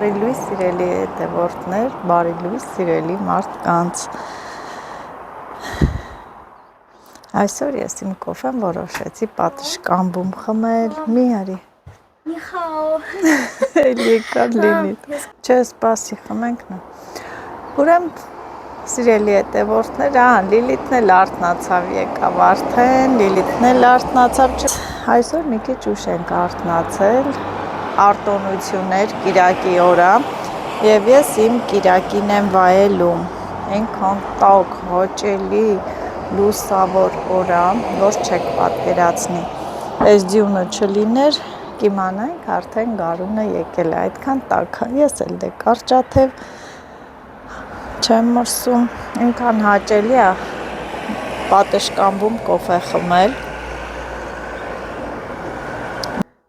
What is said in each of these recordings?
Բարի լույս սիրելի հետևորդներ, բարի լույս սիրելի մարդկանց։ Այսօր ես իմ կոֆեն որոշեցի պատշգամբում խմել, մի արի։ Նիխաո։ Եկար Լիլիթ։ Չէ, սպասի, խմենք նա։ Ուրեմն սիրելի հետևորդներ, Լիլիթն էլ արթնացավ, եկավ արդեն, Լիլիթն էլ արթնացավ։ Այսօր մի քիչ ուշ ենք արթնացել, արտոնություններ Կիրակի օրը, եւ ես իմ Կիրակին եմ վայելում։ Այնքան տաք, հաճելի, լուսավոր օր, որ չեք պատկերացնի։ Այս ձյունը չլիներ, կիմանայինք արդեն գարունը եկել է, այդքան տաք է։ Ես էլ դե կարճաթև չեմ մրսում, այնքան հաճելի է պատշգամբում կոֆե խմել։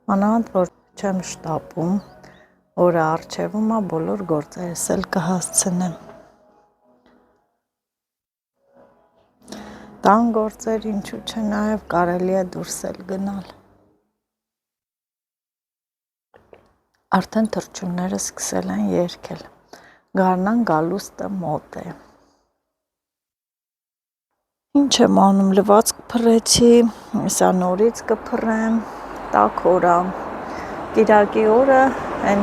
Մանավանդ որ չեմ շտապում, օրը առջևում է, բոլոր գործերս էլ կհասցնեմ։ Տան գործեր, ինչու՞ չէ, նաև կարելի է դուրս էլ գնալ։ Արդեն թռչունները սկսել են երգել։ Գարնան գալուստը մոտ է։ Ինչ եմ անում, լվացք փռեցի, սա նորից կփռեմ, տաք օր է, Կիրակի օրը, այն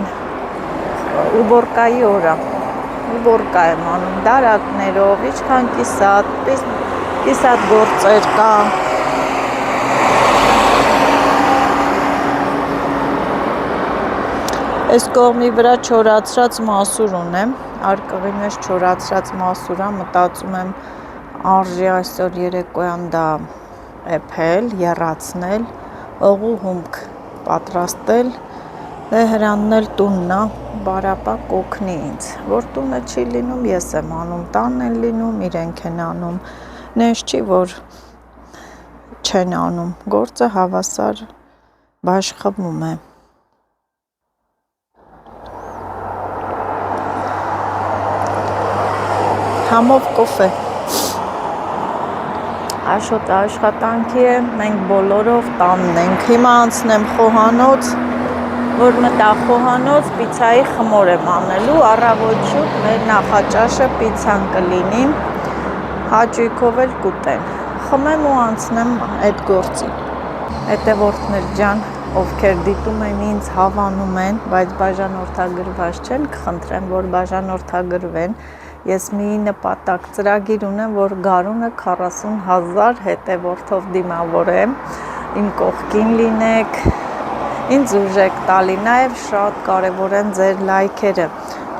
ուբորկայի օրը, ուբորկա եմ անում դարակներով, իչքան կիսատ գործեր կա։ Այս կողմի վրա չորացրած մասուր ունեմ, արկղի մեջ չորացրած մասուրա, մտածում եմ արժի այսօր երեկոյան դա էփել, եռացնել, օղու հումք պատրաստել, դե հրանն էլ տունն է, բարապա կօգնի ինձ, որ տունը չի լինում, ես եմ անում, տանն են լինում, իրենք են անում, նենց չի, որ չեն անում, գործը հավասար բաշխվում է։ Համով կոֆե։ Աշոտը աշխատանքի է, մենք բոլորով տանն ենք, հիմա անցնեմ խոհանոց, որ մտա խոհանոց պիցայի խմոր եմ անելու, առավոտ շուտ մեր նախաճաշը պիցան կլինի, հաճույքով էլ կուտեն, խմեմ ու անցնեմ այդ գործի։ Հետևորդներ ջան, ովքեր դիտում են ինձ, հավանում են, բայց բաժանորդագրված չեն, կխնդրեմ, որ բաժանորդագրվեն։ Ես մի նպատակ ծրագիր ունեմ, որ գարունը 40,000 հետևորդով դիմավորեմ, իմ կողքին լինեք, ինձ ուժ եք տալի, նաև շատ կարևոր են ձեր լայքերը,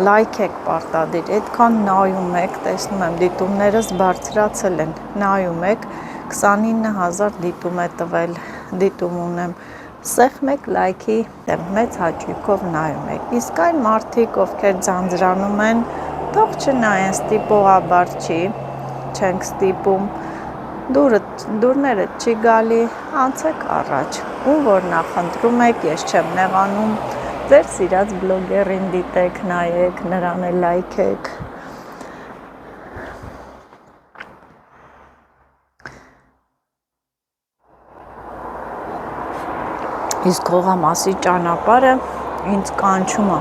լայք եք պարտադիր, այդքան նայում եք, տեսնում եմ դիտումներս բարձրացել են, նայում եք, 29,000 դիտում է տվել, դիտում ունեմ, սեղմեք լայքի, մեծ հաճույքով նայում եք, իսկ այն մարդիկ, ովքեր ձանձրանում են, թող չնայեն, ստիպողաբար չի, չենք ստիպում, դուրները չի գալի, անցեք առաջ, ում որ նախընտրում եք, ես չեմ նեղանում, ձեր սիրած բլոգերին դիտեք, նայեք, նրան էլ լայքեք։ Իսկ Հողամասի ճանապարհը ինձ կանչում է,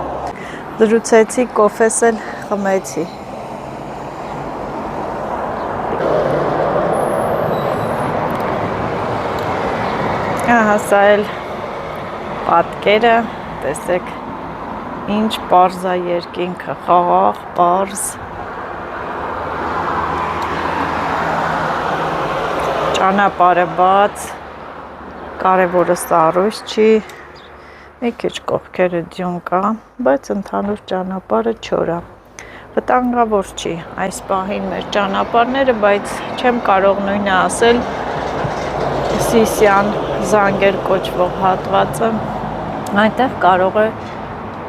զրուցեցի, կոֆես էլ խմեցի։ Ահա սա էլ պատկերը, տեսեք, ինչ պարզ է երկինքը, խաղաղ, պարզ։ Ճանապարհը բաց, կարևորը սառույց չի, մի քիչ կողքերը ձյուն կա, բայց ընդհանուր ճանապարհը չոր է։ Վտանգավոր չի այս պահին մեր ճանապարհները, բայց չեմ կարող նույնը ասել Սիսիան Զանգեր կոչվող հատվածը, այնտեղ կարող է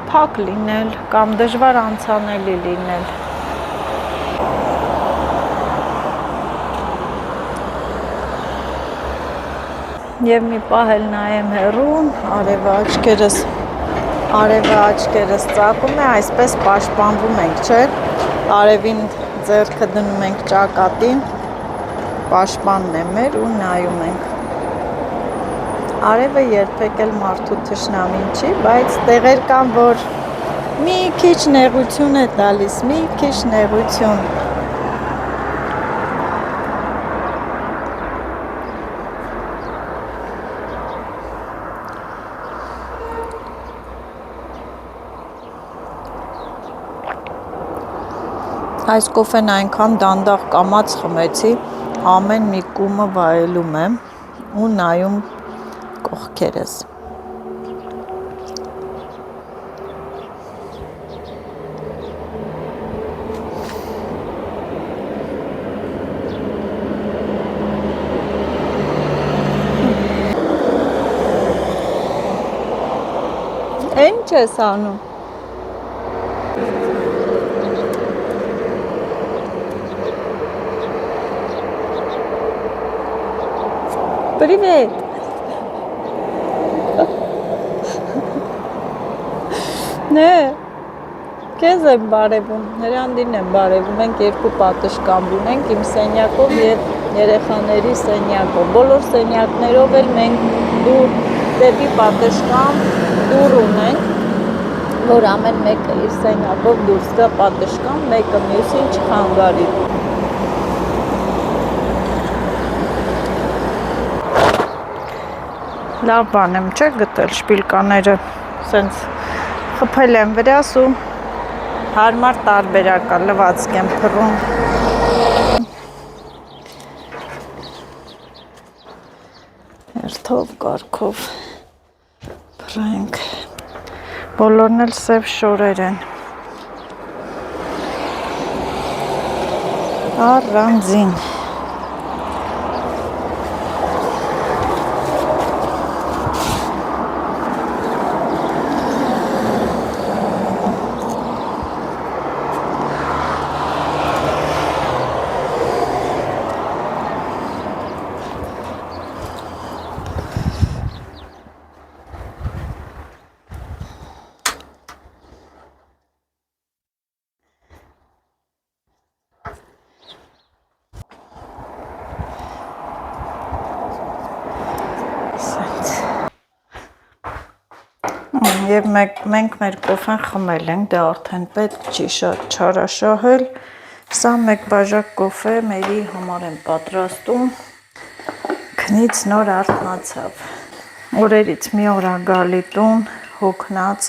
փակ լինել կամ դժվար անցանելի լինել։ Եվ մի պահ էլ նայեմ հեռուն, արևը աչքերս ծակում է, այսպես պաշտպանվում ենք, չէ՞։ Արևին ձեռքը դնում ենք ճակատին, պաշտպանն է մեր ու նայում ենք։ Արևը երբեք էլ մարդու թշնամին չի, բայց տեղեր կան, որ Մի քիչ նեղություն է տալիս, մի քիչ նեղություն։ Այս կոֆեն այնքան դանդաղ կամած խմեցի, ամեն մի կումը վայելում եմ ու նայում կողքերս։ Ինչ ես անում։ Привет։ Նե, քեզ եմ բարևում, Հրանդին եմ բարևում, մենք երկու պատշգամբ ունենք, իմ սենյակով և երեխաների սենյակով, բոլոր սենյակներով էլ մենք դեպի պատշգամբ դուռ ունենք, որ ամեն մեկը իր սենյակով դուրս գա պատշգամբ, մեկը մյուսին չխանգարի։ Լավ բան եմ չէ գտել շպիլկաները, սենց խփել եմ վրաս ու հարմար տարբերակ է, լվացք եմ փռում։ Հերթով կարգով փռենք, բոլորն էլ սև շորեր են, առանձին։ Եվ մենք մեր կոֆեն խմել ենք, դա արդեն պետք չի շատ չարաշահել, սա մեկ բաժակ կոֆե մերի համար եմ պատրաստում, քնից նոր արթնացավ, օրերից մի օր ա գալի տուն, հոգնած,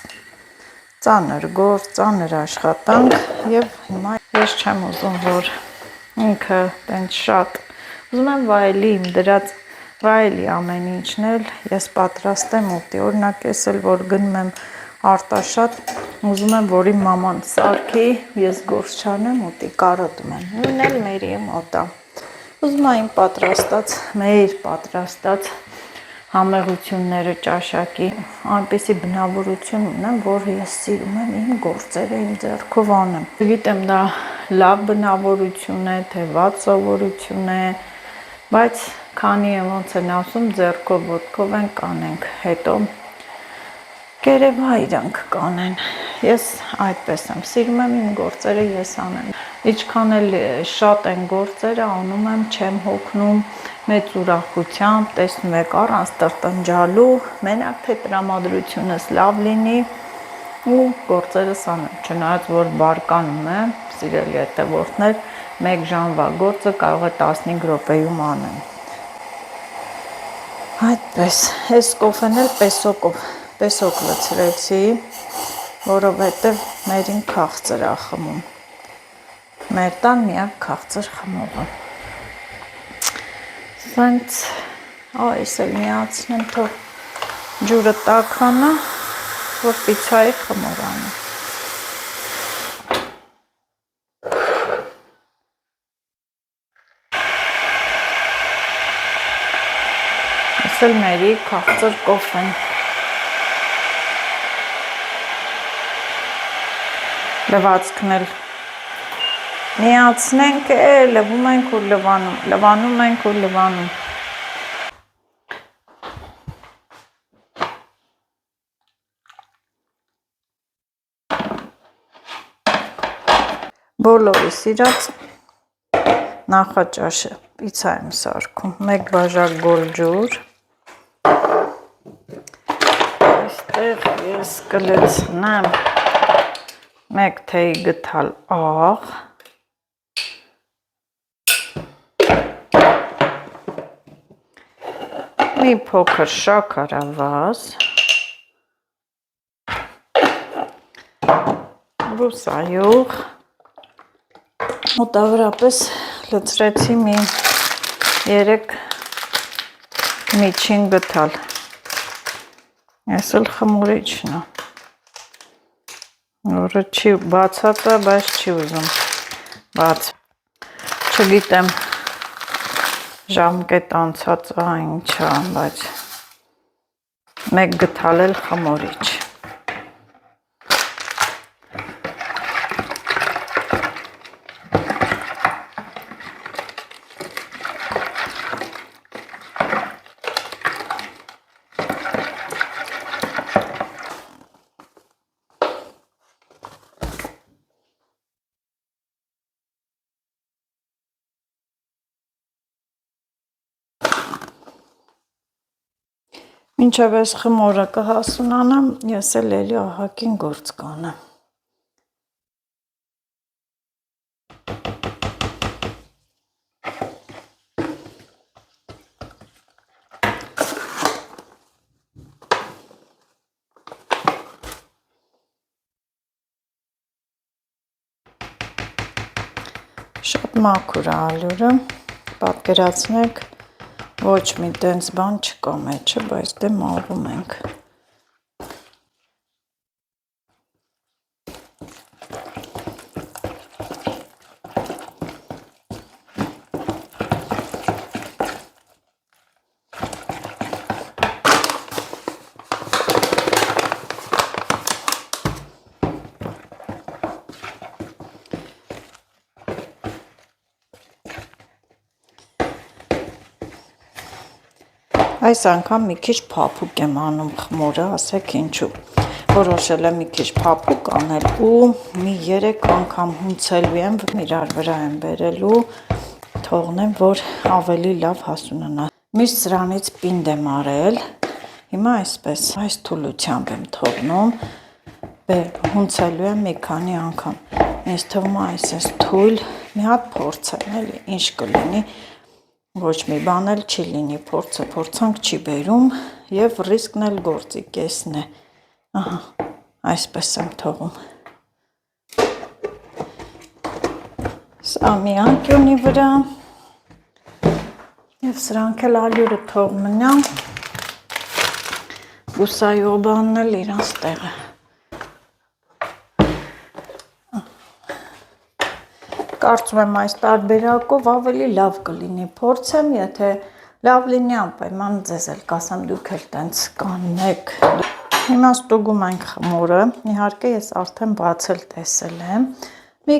ծանր գործ, ծանր աշխատանք և հիմա ես չեմ ուզում, որ ինքը տենց շատ, ուզում եմ վայելի իմ դրած վայելի ամեն ինչն էլ, ես պատրաստեմ ուտի, օրինակ ես էլ որ գնում եմ Արտաշատ, ուզում եմ, որ իմ մաման սարքի, ես գործ չանեմ ուտի, կարոտում եմ, նույն էլ մերի մոտա, ուզում եմ մեր պատրաստած համեղությունները ճաշակի, այնպիսի բնավորություն ունեմ, որ ես սիրում եմ իմ գործերը իմ ձեռքով անեմ, գիտեմ դա լավ բնավորություն է, թե վատ սովորություն է, բայց քանի ոնց են ասում, ձեռքով ոտքով են կանենք, հետո կերևա իրանք կանեն, ես այդպես եմ, սիրում եմ իմ գործերը ես անեմ, իչքան էլ շատ են գործերը, անում եմ, չեմ հոգնում, մեծ ուրախությամբ, տեսնում եք առանց տրտնջալու, մենակ թե տրամադրությունս լավ լինի ու գործերս անեմ, չնայած որ բարկանում եմ, սիրելի հետևորդներ, 1 ժամվա գործը կարող է 15 րոպեում անեմ։ Այդպես, ես կոֆեն էլ պեսոկ լցրեցի, որովհետև մերին քաղցր ա խմում, մեր տան միակ քաղցր խմողը։ Սենց, այս էլ միացնեմ, թող ջուրը տաքանա, որ պիցայի խմող անի։ Ես էլ մերի քաղցր կոֆեն։ Լվացքն էլ միացնենք, լվում ենք ու լվանում, լվանում ենք ու լվանում։ Բոլորի սիրած նախաճաշը պիցա եմ սարքում, 1 բաժակ գոլ ջուր, այստեղ ես կլցնեմ Մեկ թեյ գթալ աղ, մի փոքր շաքարավազ, բուսայուղ, մոտավորապես լցրեցի մի 3 միջին գթալ, ես էլ խմորիչն է, որը չի բացած է, բայց չի ուզում բաց, չգիտեմ ժամկետ անցած է, ինչ է, բայց մեկ գթալ էլ խմորիչ։ Մինչև այս խմորը կհասունանամ, ես էլ էլի ահագին գործ կանեմ։ Շատ մաքուր է ալյուրը, պատկերացնեք, ոչ մի տենց բան չկա մեջը, բայց դե մաղում ենք։ Այս անգամ մի քիչ փափուկ եմ անում խմորը, ասեք ինչու։ Որոշել եմ մի քիչ փափուկ անել ու մի 3 անգամ հունցելու եմ, իրար վրա եմ բերելու, թողնեմ, որ ավելի լավ հասունանա։ Միշտ սրանից պինդ եմ արել, հիմա այսպես, այս թուլությամբ եմ թողնում, հունցելու եմ մի քանի անգամ։ Ինձ թվում է այս թույլ, մի հատ փորձեմ, էլի, ինչ կլինի։ Ոչ մի բան էլ չի լինի, փորձանք չի բերում և ռիսկն էլ գործի կեսն է, ահա, այսպես եմ թողում, սա մի անկյունի վրա և սրանք էլ ալյուրը թող մնա, բուսայուղ բանն էլ իրանց տեղը, կարծում եմ այս տարբերակով ավելի լավ կլինի, փորձեմ, եթե լավ լինի անպայման ձեզ էլ կասեմ, դուք էլ տենց կանեք։ Հիմա ստուգում ենք խմորը, իհարկե ես արդեն բացել տեսել եմ, մի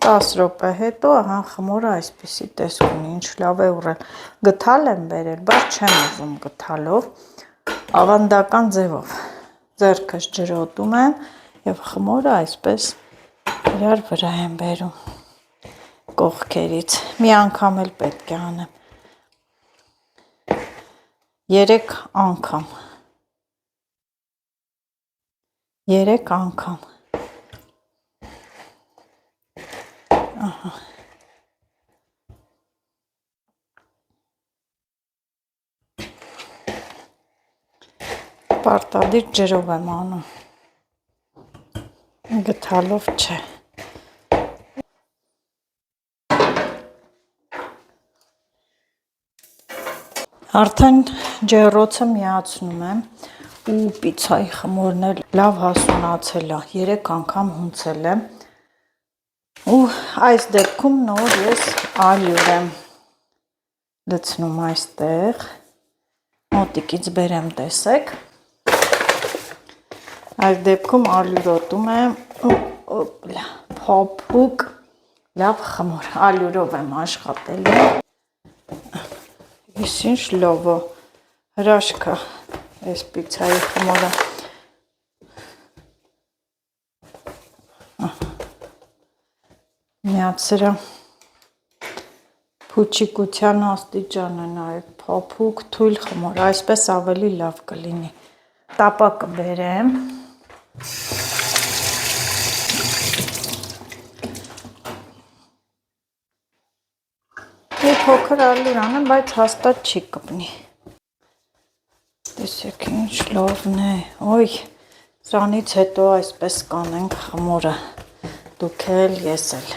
10 րոպե հետո ահա խմորը այսպիսի տեսք ունի, ինչ լավ է ուռել, գթալ եմ բերել, բայց չեմ ուզում գթալով, ավանդական ձևով, ձեռքս ջրոտում եմ և խմորը այսպես իրար վրա եմ բերում կողքերից, մի անգամ էլ պետք է անեմ, 3 անգամ, 3 անգամ, ահա, պարտադիր ջրով եմ անում, գթալով չէ։ Արդեն ջեռոցը միացնում եմ ու պիցայի խմորն էլ լավ հասունացել է, 3 անգամ հունցել եմ ու այս դեպքում նոր ես ալյուր եմ լցնում այստեղ, մոտիկից բերեմ տեսեք, այս դեպքում ալյուրոտում եմ փափուկ լավ խմոր, ալյուրով եմ աշխատելու, ինչ լավ է, հրաշք է այս պիցայի խմորը, միած սրա փուչիկության աստիճանը նայեք, փափուկ, թույլ խմոր, այսպես ավելի լավ կլինի, տապակը բերեմ, փոքր ալյուր անեմ, բայց հաստատ չի կպնի։ Տեսեք ինչ լավն է։ Ոյ, սրանից հետո այսպես կանենք խմորը։ Դուք էլ, ես էլ։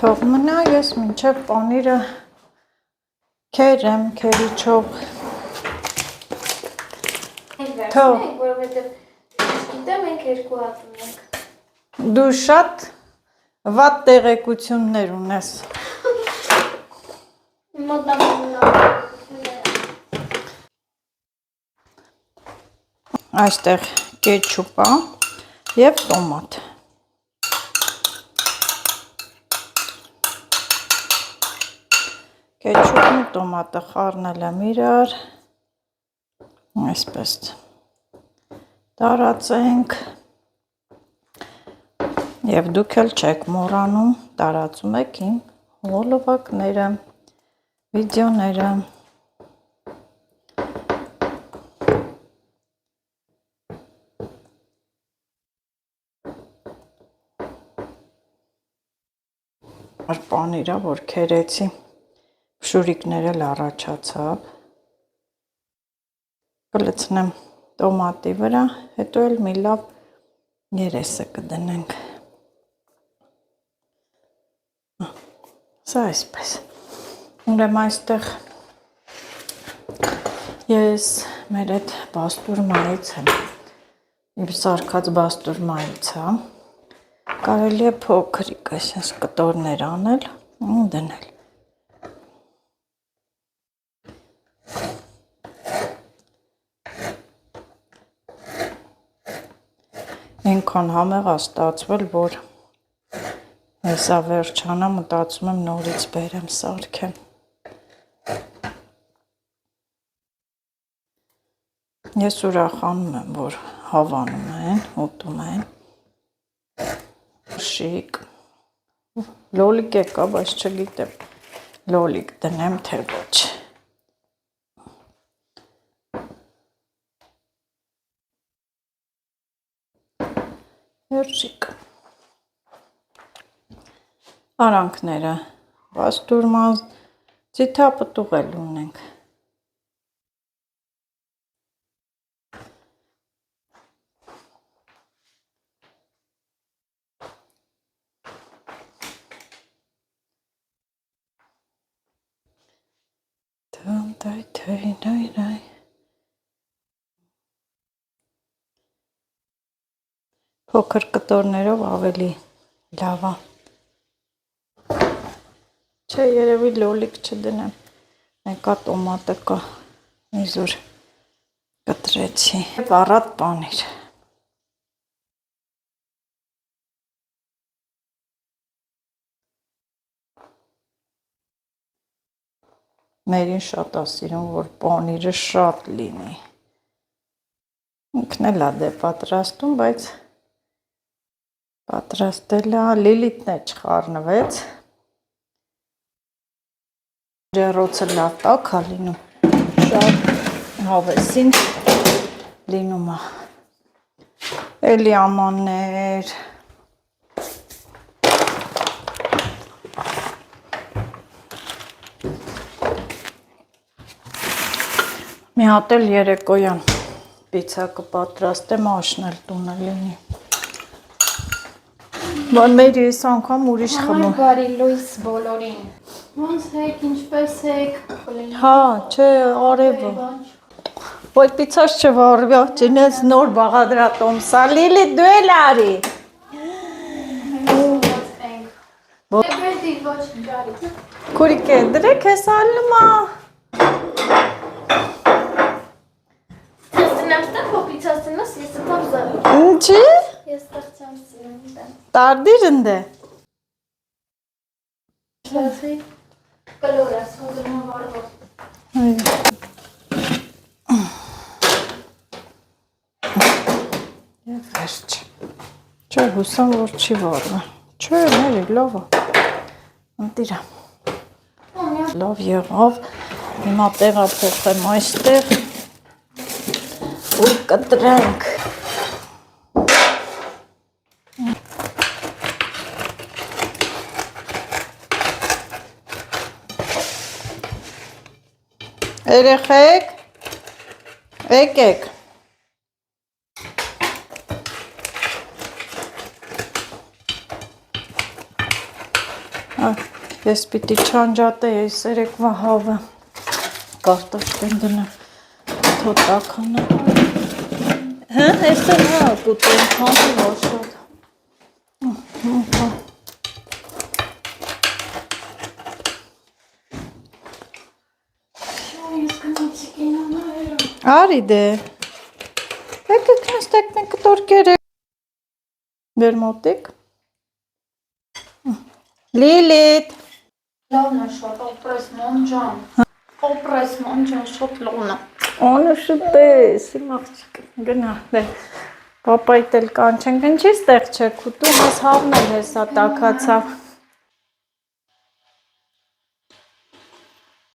Թող մնա, ես մինչև պանիրը քերեմ, քերիչով։ Թող։ Որովհետև գիտեմ մենք երկու հատ ունենք։ Դու շատ վատ տեղեկություններ ունես։ Այստեղ կետչուպ է և տոմատ։ Կետչուպն ու տոմատը խառնել եմ իրար, այսպես տարածենք և դուք էլ չեք մոռանում, տարածում եք իմ հոլովակները, վիդեոները։ Պանիրա, որ քերեցի, փշուրիկներ էլ առաջացավ, կլցնեմ տոմատի վրա, հետո էլ մի լավ երեսը կդնենք, սա այսպես, ուրեմն այստեղ ես մեր այդ բաստուրմայից եմ, իմ սարքած բաստուրմայից է, կարելի է փոքրիկ այսպես կտորներ անել ու դնել։ Այնքան համեղ է ստացվել, որ հեսա վերջանա, մտածում եմ նորից բերեմ սարքեմ։ Ես ուրախանում եմ, որ հավանում են, ուտում են։ Շիկ։ Լոլիկ եկա, բայց չգիտեմ լոլիկ դնեմ, թե ոչ։ Երշիկ։ Արանքները բաստուրման ձիթապտուղ էլ ունենք։ Փոքր կտորներով ավելի լավ է։ Չէ, երևի լոլիկ չդնեմ։ Մեկա տոմատը կա, իզուր կտրեցի։ Վառած պանիր։ Մերին շատ է սիրում, որ պանիրը շատ լինի։ Ինքն էլ է պատրաստում, բայց պատրաստել է, Լիլիթն է չխառնվեց։ Ջեռոցը լավ տաք է լինում, շատ հավեսին լինում է։ Էլի ամաններ։ Մի հատ էլ երեկոյան պիցա կպատրաստեմ, աշնել տունը լինի։ Մեր ես անգամ ուրիշ խմում։ Բարի լույս բոլորին։ Ոնց եք, ինչպես եք։ Հա, չէ, արևը։ Ոյ պիցաս չվարվի, աղջինես նոր բաղադրատոմսա, Լիլի դու էլ արի։ Քուրիկ է, դրեք ես ալնումա։ Ես տնեմ ստեղ, հո պիցաս տնաս, ես ստամ զարը։ Ինչի։ Ես ստեղծամ սիրում։ Տարդիր ընդ է։ Չասի, կլորաս, հոզրման վարվոր։ Եվ վերջ։ Չէ, հուսամ, որ չի վառվի։ Չէ, մերի, լավ է։ Ընտիրա։ Լավ եղավ։ Հիմա տեղափոխեմ այստեղ ու կտրենք։ Երեխեք, եկեք։ Ես պիտի չանջատեի այս երեկվա հավը, կարտոշկեն դնեմ, թոտականը, հա, այստեղ հա, կուտեն հանի վաշոտ, արի դե, եկեք նստեք մենք կտորկեր եք, վեր մոտիկ, Լիլիթ, Լավն է շատ, օպրես մոնջան, օպրես մոնջան շատ լավն է։ Ոնը շուտես, իմ աղջիկ, գնա, դե, պապայդ էլ կանչենք, ինչի ստեղ չեք ուտում, ես հավն էլ հեսա տակացավ։